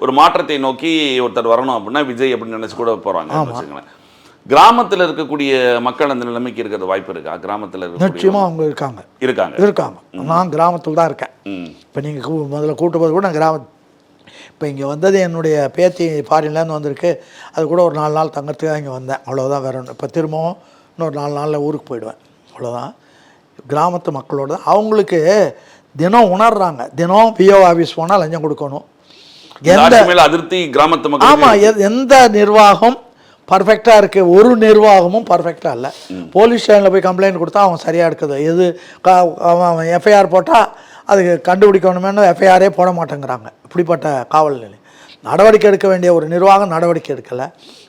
ஒரு மாற்றத்தை நோக்கி ஒருத்தர் வரணும் அப்படின்னா விஜய் அப்படின்னு நினைச்சு கூட போறாங்க வச்சுங்களேன். கிராமத்தில் இருக்கக்கூடிய மக்கள் அந்த நிலைமைக்கு இருக்கிறது வாய்ப்பு இருக்கா? கிராமத்தில் நிச்சயமா அவங்க இருக்காங்க. நான் கிராமத்தில் தான் இருக்கேன். இப்போ நீங்கள் முதல்ல கூட்டு போது கூட நான் இப்போ இங்கே வந்தது என்னுடைய பேத்தி ஃபாரின்லேருந்து வந்திருக்கு. அது கூட ஒரு 4 நாள் தங்கறதுக்காக இங்கே வந்தேன், அவ்வளோதான். வேற ஒன்று. இப்போ திரும்பவும் இன்னொரு 4 நாளில் ஊருக்கு போயிடுவேன், அவ்வளோதான். கிராமத்து மக்களோட தான் அவங்களுக்கு தினம் உணர்றாங்க. தினம் பிஓ ஆஃபீஸ் போனால் லஞ்சம் கொடுக்கணும். அதிருப்தி கிராமத்து மக்கள். ஆமாம், எந்த நிர்வாகம் பர்ஃபெக்டாக இருக்குது? ஒரு நிர்வாகமும் பர்ஃபெக்டாக இல்லை. போலீஸ் ஸ்டேஷனில் போய் கம்ப்ளைண்ட் கொடுத்தா அவன் சரியாக இருக்குது. எது அவன் எஃப்ஐஆர் போட்டால் அதுக்கு கண்டுபிடிக்கணுமேனு எஃப்ஐஆரே போட மாட்டேங்கிறாங்க. இப்படிப்பட்ட காவல் நிலை. நடவடிக்கை எடுக்க வேண்டிய ஒரு நிர்வாகம் நடவடிக்கை எடுக்கலை.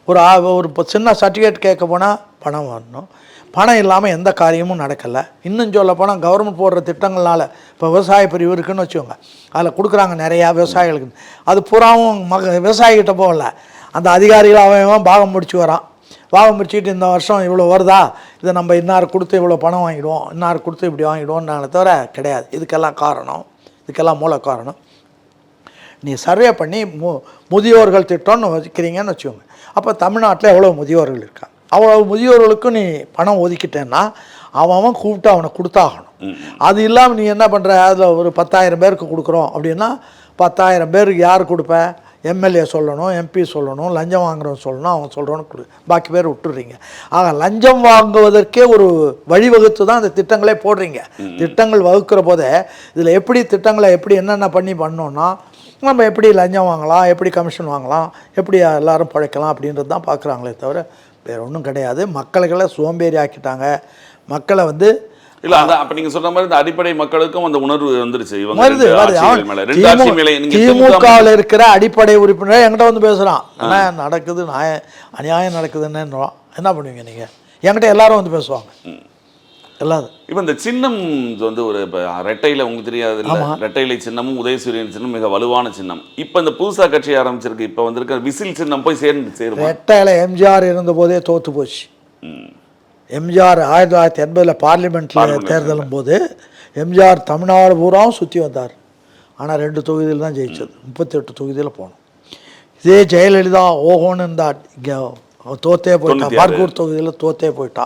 ஒரு சின்ன சர்டிஃபிகேட் கேட்க போனால் பணம் வரணும். பணம் இல்லாமல் எந்த காரியமும் நடக்கலை. இன்னும் சொல்ல போனால் கவர்மெண்ட் போடுற திட்டங்கள்னால இப்போ விவசாய பிரிவு இருக்குதுன்னு வச்சுக்கோங்க, அதில் கொடுக்குறாங்க நிறையா விவசாயிகளுக்கு. அது பூராவும் விவசாயிகிட்ட போகல, அந்த அதிகாரிகள் அவன் பாகம் முடிச்சு வரான். பாகம் முடிச்சுட்டு இந்த வருஷம் இவ்வளோ வருதா, இதை நம்ம இன்னார் கொடுத்து இவ்வளோ பணம் வாங்கிடுவோம், இன்னார் கொடுத்து இப்படி வாங்கிடுவோம்னால தவிர கிடையாது. இதுக்கெல்லாம் மூல காரணம் நீ சர்வே பண்ணி முதியோர்கள் திட்டம்னு வச்சுக்கிறீங்கன்னு வச்சுக்கோங்க. அப்போ தமிழ்நாட்டில் எவ்வளோ முதியோர்கள் இருக்காங்க, அவ்வளோ முதியோர்களுக்கும் நீ பணம் ஒதுக்கிட்டேன்னா அவன் கூப்பிட்டு அவனை கொடுத்தாகணும். அது இல்லாமல் நீ என்ன பண்ணுற, அதில் ஒரு 10,000 பேருக்கு கொடுக்குறோம் அப்படின்னா 10,000 பேருக்கு யார் கொடுப்ப? எம்எல்ஏ சொல்லணும், எம்பி சொல்லணும், லஞ்சம் வாங்குறவன் சொல்லணும், அவன் சொல்கிறவனு கொடு, பாக்கி பேர் விட்டுடுறீங்க. ஆக லஞ்சம் வாங்குவதற்கே ஒரு வழிவகுத்து தான் அந்த திட்டங்களே போடுறீங்க. திட்டங்கள் வகுக்கிற போதே இதில் எப்படி திட்டங்களை எப்படி என்னென்ன பண்ணோன்னா நம்ம எப்படி லஞ்சம் வாங்கலாம், எப்படி கமிஷன் வாங்கலாம், எப்படி எல்லோரும் பழைக்கலாம் அப்படின்றது தான் பார்க்குறாங்களே தவிர வேறு ஒன்றும் கிடையாது. மக்களுக்கெல்லாம் சோம்பேறி ஆக்கிட்டாங்க. மக்களை இல்ல அப்ப நீங்க சொல்ற மாதிரி இந்த அடிப்படை மக்களுக்கும் அந்த உணர்வு வந்துருச்சு. திமுகவில் இருக்கிற அடிப்படை உறுப்பினர் என்கிட்ட வந்து பேசுறான், நடக்குது அநியாயம் நடக்குதுன்னு. என்ன பண்ணுவீங்க நீங்க? என்கிட்ட எல்லாரும் வந்து பேசுவாங்க எல்லாரும். இப்ப இந்த சின்னம் வந்து ஒரு ரெட்டையில உங்களுக்கு தெரியாது இல்ல, ரெட்டையிலை சின்னமும் உதயசூரியன் சின்னம் மிக வலுவான சின்னம். இப்ப இந்த புதுசா கட்சி ஆரம்பிச்சிருக்கு, இப்ப வந்திருக்க விசில் சின்னம் போய் சேரும். ரெட்டையில எம்ஜிஆர் இருந்த போதே தோத்து போச்சு. எம்ஜிஆர் 1980 பார்லிமெண்ட்டில் தேர்தலும் போது எம்ஜிஆர் தமிழ்நாடு பூராவும் சுற்றி வந்தார். ஆனால் 2 தொகுதியில் தான் ஜெயிச்சது. 38 தொகுதியில் போனோம். இதே ஜெயலலிதா ஓஹோன்னு இருந்தால் இங்கே தோத்தே போயிட்டா. பார்கூர் தொகுதியில் தோத்தே போயிட்டா.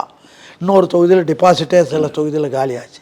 இன்னொரு தொகுதியில் டிபாசிட்டே சில தொகுதியில் காலியாச்சு.